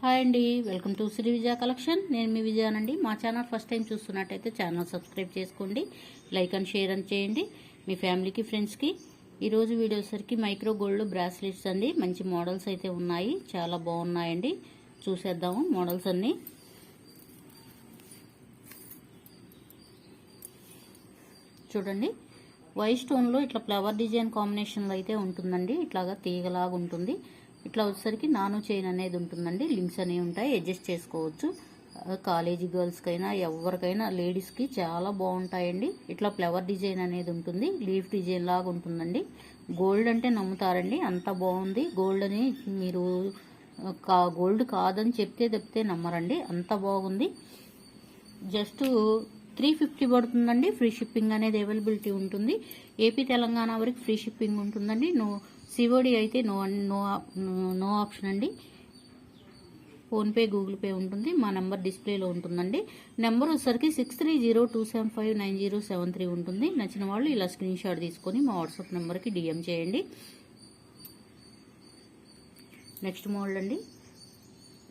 Hi అండి, welcome to Shri Vijaya collection. నేను మీ విజయానండి. మా ఛానల్ ఫస్ట్ టైం చూస్తున్నట్టయితే ఛానల్ సబ్స్క్రైబ్ చేసుకోండి, లైక్ అండ్ షేర్ అని చేయండి మీ ఫ్యామిలీకి ఫ్రెండ్స్కి. ఈరోజు వీడియో సరికి మైక్రో గోల్డ్ బ్రాస్లెట్స్ అండి. మంచి మోడల్స్ అయితే ఉన్నాయి, చాలా బాగున్నాయండి. చూసేద్దాము మోడల్స్ అన్నీ. చూడండి, వైట్ స్టోన్లో ఇట్లా ఫ్లవర్ డిజైన్ కాంబినేషన్లో అయితే ఉంటుందండి. ఇట్లాగా తీగలాగా ఉంటుంది. ఇట్లా వచ్చేసరికి నాను చైన్ అనేది ఉంటుందండి. లింక్స్ అనేవి ఉంటాయి, అడ్జస్ట్ చేసుకోవచ్చు. కాలేజీ గర్ల్స్కైనా ఎవరికైనా లేడీస్కి చాలా బాగుంటాయండి. ఇట్లా ఫ్లవర్ డిజైన్ అనేది ఉంటుంది, లీఫ్ డిజైన్ లాగా ఉంటుందండి. గోల్డ్ అంటే నమ్ముతారండి, అంత బాగుంది. గోల్డ్ అని మీరు గోల్డ్ కాదని చెప్తే నమ్మరండి, అంత బాగుంది. జస్ట్ 350 పడుతుందండి. ఫ్రీ షిప్పింగ్ అనేది అవైలబిలిటీ ఉంటుంది. ఏపీ తెలంగాణ వరకు ఫ్రీ షిప్పింగ్ ఉంటుందండి. సిఓడి అయితే నో ఆప్షన్ అండి. ఫోన్పే, గూగుల్ పే ఉంటుంది. మా నెంబర్ డిస్ప్లేలో ఉంటుందండి. నెంబర్ వచ్చేసరికి 6302759073 ఉంటుంది. నచ్చిన వాళ్ళు ఇలా స్క్రీన్ షాట్ తీసుకొని మా వాట్సాప్ నెంబర్కి డిఎం చేయండి. నెక్స్ట్ మోడల్ అండి.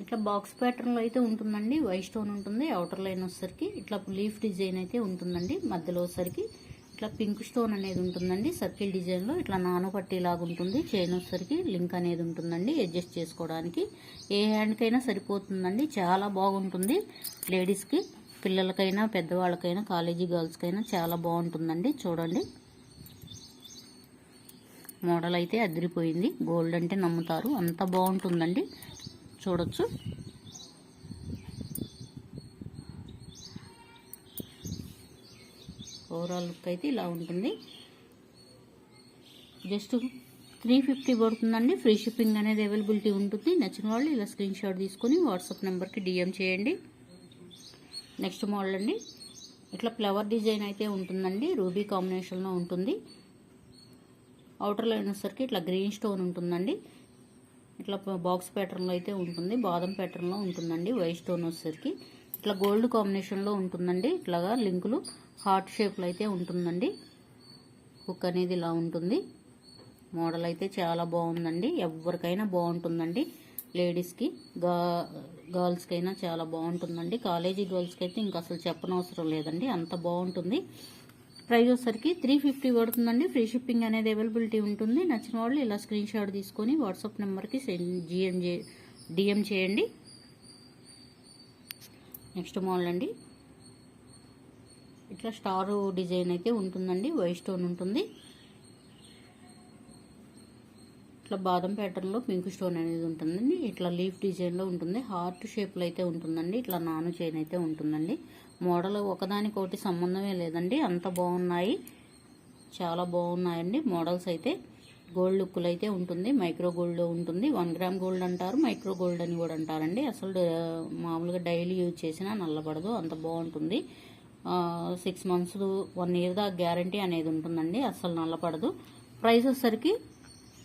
ఇట్లా బాక్స్ ప్యాటర్న్లో అయితే ఉంటుందండి. వైట్ స్టోన్ ఉంటుంది. అవుటర్ లైన్ వచ్చేసరికి ఇట్లా లీఫ్ డిజైన్ అయితే ఉంటుందండి. మధ్యలో వచ్చేసరికి ఇట్లా పింక్ స్టోన్ అనేది ఉంటుందండి. సర్కిల్ డిజైన్లో ఇట్లా నాను పట్టీ లాగా ఉంటుంది. చైన్ వచ్చేసరికి లింక్ అనేది ఉంటుందండి, అడ్జస్ట్ చేసుకోవడానికి. ఏ హ్యాండ్కైనా సరిపోతుందండి, చాలా బాగుంటుంది. లేడీస్కి, పిల్లలకైనా, పెద్దవాళ్ళకైనా, కాలేజీ గర్ల్స్కైనా చాలా బాగుంటుందండి. చూడండి, మోడల్ అయితే అదిరిపోయింది. గోల్డ్ అంటే నమ్ముతారు, అంత బాగుంటుందండి. చూడొచ్చు. ఓవరాల్ లుక్ అయితే ఇలా ఉంటుంది. జస్ట్ 350 పడుతుందండి. ఫ్రీ షిప్పింగ్ అనేది అవైలబిలిటీ ఉంటుంది. నచ్చిన వాళ్ళు ఇలా స్క్రీన్ షాట్ తీసుకొని వాట్సాప్ నెంబర్కి డిఎం చేయండి. నెక్స్ట్ మోడల్ అండి. ఇట్లా ఫ్లవర్ డిజైన్ అయితే ఉంటుందండి. రూబీ కాంబినేషన్లో ఉంటుంది. అవుటర్ లైన్ వచ్చేసరికి ఇట్లా గ్రీన్ స్టోన్ ఉంటుందండి. ఇట్లా బాక్స్ ప్యాటర్న్లో అయితే ఉంటుంది. బాదం ప్యాటర్న్లో ఉంటుందండి. వైట్ స్టోన్ వచ్చేసరికి ఇట్లా గోల్డ్ కాంబినేషన్లో ఉంటుందండి. ఇట్లాగా లింకులు హార్ట్ షేప్లో అయితే ఉంటుందండి. హుక్ అనేది ఇలా ఉంటుంది. మోడల్ అయితే చాలా బాగుందండి. ఎవరికైనా బాగుంటుందండి. లేడీస్కి, గర్ల్స్కైనా చాలా బాగుంటుందండి. కాలేజీ గర్ల్స్కి అయితే ఇంకా అసలు చెప్పనవసరం లేదండి, అంత బాగుంటుంది. ప్రైస్ వచ్చేసరికి 350 పడుతుందండి. ఫ్రీ షిప్పింగ్ అనేది అవైలబిలిటీ ఉంటుంది. నచ్చిన వాళ్ళు ఇలా స్క్రీన్ షాట్ తీసుకొని వాట్సాప్ నెంబర్కి డిఎం చేయండి. నెక్స్ట్ మోడల్ అండి. ఇట్లా స్టార్ డిజైన్ అయితే ఉంటుందండి. వైట్ స్టోన్ ఉంటుంది. ఇట్లా బాదం ప్యాటర్న్లో పింక్ స్టోన్ అనేది ఉంటుందండి. ఇట్లా లీఫ్ డిజైన్లో ఉంటుంది. హార్ట్ షేప్లో అయితే ఉంటుందండి. ఇట్లా నాను చైన్ అయితే ఉంటుందండి. మోడల్ ఒకదానికొకటి సంబంధమే లేదండి, అంత బాగున్నాయి, చాలా బాగున్నాయండి మోడల్స్ అయితే. గోల్డ్ లుక్లు అయితే ఉంటుంది. మైక్రో గోల్డ్ ఉంటుంది. 1 గ్రామ్ గోల్డ్ అంటారు, మైక్రో గోల్డ్ అని కూడా అంటారండి. అసలు మామూలుగా డైలీ యూజ్ చేసినా నల్లబడదు, అంత బాగుంటుంది. 6 months 1 year దాకా గ్యారంటీ అనేది ఉంటుందండి, అసలు నల్లపడదు. ప్రైస్ వచ్చేసరికి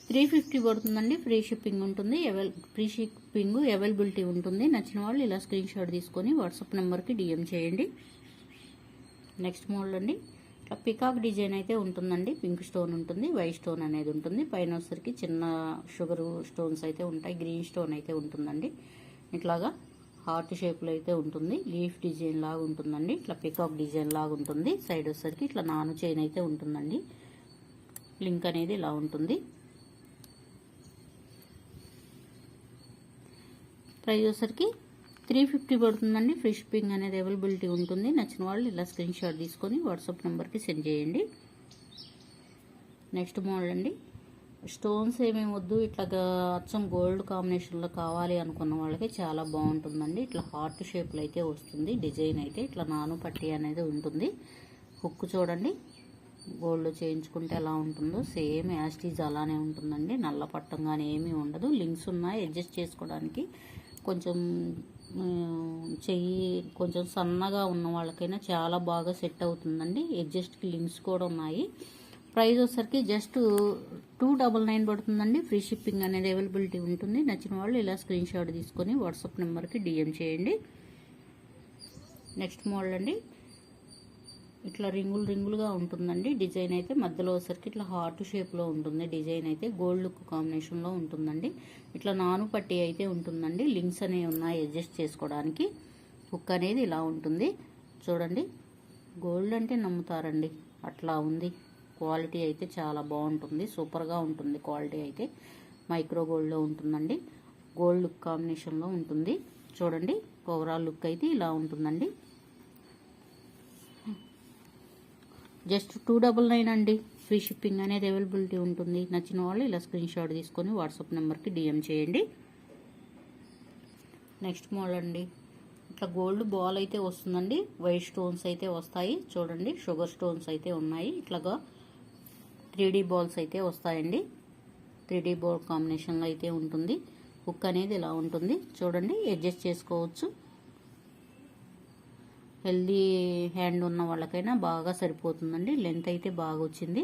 350 పడుతుందండి. ఫ్రీ షిప్పింగ్ ఉంటుంది. ఫ్రీ షిప్పింగ్ అవైలబిలిటీ ఉంటుంది. నచ్చిన వాళ్ళు ఇలా స్క్రీన్ షాట్ తీసుకొని వాట్సాప్ నెంబర్కి డిఎం చేయండి. నెక్స్ట్ మోడల్ అండి. ఇట్లా పికాక్ డిజైన్ అయితే ఉంటుందండి. పింక్ స్టోన్ ఉంటుంది, వైట్ స్టోన్ అనేది ఉంటుంది. పైన వచ్చేసరికి చిన్న షుగర్ స్టోన్స్ అయితే ఉంటాయి. గ్రీన్ స్టోన్ అయితే ఉంటుందండి. ఇట్లాగా హార్ట్ షేప్లో అయితే ఉంటుంది. లీఫ్ డిజైన్ లాగా ఉంటుందండి. ఇట్లా పికాక్ డిజైన్ లాగా ఉంటుంది. సైడ్ వచ్చేసరికి ఇట్లా నాను చైన్ అయితే ఉంటుందండి. లింక్ అనేది ఇలా ఉంటుంది. ప్రైస్ వచ్చేసరికి 350 పడుతుందండి. ఫ్రీ షిప్పింగ్ అనేది అవైలబిలిటీ ఉంటుంది. నచ్చిన వాళ్ళు ఇలా స్క్రీన్ షాట్ తీసుకొని వాట్సాప్ నెంబర్కి సెండ్ చేయండి. నెక్స్ట్ మోడల్ అండి. స్టోన్స్ ఏమేమి వద్దు, ఇట్లా అచ్చం గోల్డ్ కాంబినేషన్లో కావాలి అనుకున్న వాళ్ళకి చాలా బాగుంటుందండి. ఇట్లా హార్ట్ షేప్లో అయితే వస్తుంది. డిజైన్ అయితే ఇట్లా నాను పట్టీ అనేది ఉంటుంది. హుక్ చూడండి, గోల్డ్ చేయించుకుంటే ఎలా ఉంటుందో సేమ్ యాస్టీజ్ అలానే ఉంటుందండి. నల్ల పట్టం కానీ ఏమీ ఉండదు. లింక్స్ ఉన్నాయి, అడ్జస్ట్ చేసుకోవడానికి. కొంచెం చెయ్యి కొంచెం సన్నగా ఉన్న వాళ్ళకైనా చాలా బాగా సెట్ అవుతుందండి. అడ్జస్ట్కి లింక్స్ కూడా ఉన్నాయి. ప్రైస్ వచ్చేసరికి జస్ట్ 299 పడుతుందండి. ఫ్రీ షిప్పింగ్ అనేది అవైలబిలిటీ ఉంటుంది. నచ్చిన వాళ్ళు ఇలా స్క్రీన్ షాట్ తీసుకొని వాట్సాప్ నెంబర్కి డిఎం చేయండి. నెక్స్ట్ మోడల్ అండి. ఇట్లా రింగులుగా ఉంటుందండి. డిజైన్ అయితే మధ్యలో వచ్చరికి ఇట్లా హార్ట్ షేప్లో ఉంటుంది. డిజైన్ అయితే గోల్డ్ లుక్ కాంబినేషన్లో ఉంటుందండి. ఇట్లా నాను పట్టి అయితే ఉంటుందండి. లింక్స్ అనేవి ఉన్నాయి అడ్జస్ట్ చేసుకోవడానికి. హుక్ అనేది ఇలా ఉంటుంది చూడండి. గోల్డ్ అంటే నమ్ముతారండి, అట్లా ఉంది. క్వాలిటీ అయితే చాలా బాగుంటుంది, సూపర్గా ఉంటుంది. క్వాలిటీ అయితే మైక్రో గోల్డ్లో ఉంటుందండి. గోల్డ్ లుక్ కాంబినేషన్లో ఉంటుంది చూడండి. ఓవరాల్ లుక్ అయితే ఇలా ఉంటుందండి. జస్ట్ 299 అండి. ఫ్రీ షిప్పింగ్ అనేది అవైలబిలిటీ ఉంటుంది. నచ్చిన వాళ్ళు ఇలా స్క్రీన్ షాట్ తీసుకొని వాట్సాప్ నెంబర్కి డిఎం చేయండి. నెక్స్ట్ మోడల్ అండి. ఇట్లా గోల్డ్ బాల్ అయితే వస్తుందండి. వైట్ స్టోన్స్ అయితే వస్తాయి చూడండి. షుగర్ స్టోన్స్ అయితే ఉన్నాయి. ఇట్లాగా 3D బాల్స్ అయితే వస్తాయండి. 3D బాల్ కాంబినేషన్లో అయితే ఉంటుంది. హుక్ అనేది ఇలా ఉంటుంది చూడండి. అడ్జస్ట్ చేసుకోవచ్చు. హెల్దీ హ్యాండ్ ఉన్న వాళ్ళకైనా బాగా సరిపోతుందండి. లెంత్ అయితే బాగా వచ్చింది.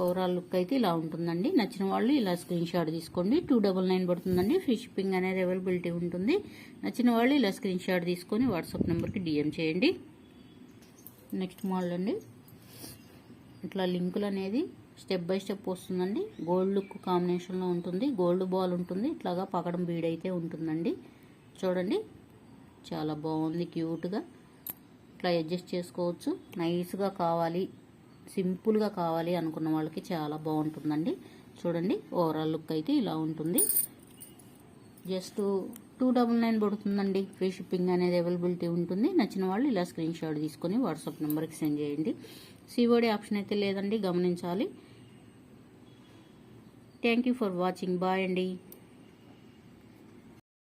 ఓవరాల్ లుక్ అయితే ఇలా ఉంటుందండి. నచ్చిన వాళ్ళు ఇలా స్క్రీన్ షాట్ తీసుకోండి. 299 పడుతుందండి. ఫ్రీ షిప్పింగ్ అనేది అవైలబిలిటీ ఉంటుంది. నచ్చిన వాళ్ళు ఇలా స్క్రీన్ షాట్ తీసుకొని వాట్సాప్ నెంబర్కి డిఎం చేయండి. నెక్స్ట్ మోడల్ అండి. ఇట్లా లింకులు అనేది స్టెప్ బై స్టెప్ వస్తుందండి. గోల్డ్ లుక్ కాంబినేషన్లో ఉంటుంది. గోల్డ్ బాల్ ఉంటుంది. ఇట్లాగా పకడం బీడ్ అయితే ఉంటుందండి చూడండి. చాలా బాగుంది, క్యూట్గా. ఇట్లా అడ్జస్ట్ చేసుకోవచ్చు. నైస్గా కావాలి, సింపుల్గా కావాలి అనుకున్న వాళ్ళకి చాలా బాగుంటుందండి చూడండి. ఓవరాల్ లుక్ అయితే ఇలా ఉంటుంది. జస్ట్ 299 పడుతుందండి. ఫ్రీ షిప్పింగ్ అనేది అవైలబిలిటీ ఉంటుంది. నచ్చిన వాళ్ళు ఇలా స్క్రీన్ షాట్ తీసుకొని వాట్సాప్ నెంబర్కి సెండ్ చేయండి. సిఓడి ఆప్షన్ అయితే లేదండి, గమనించాలి. Thank you for watching. Bye అండి.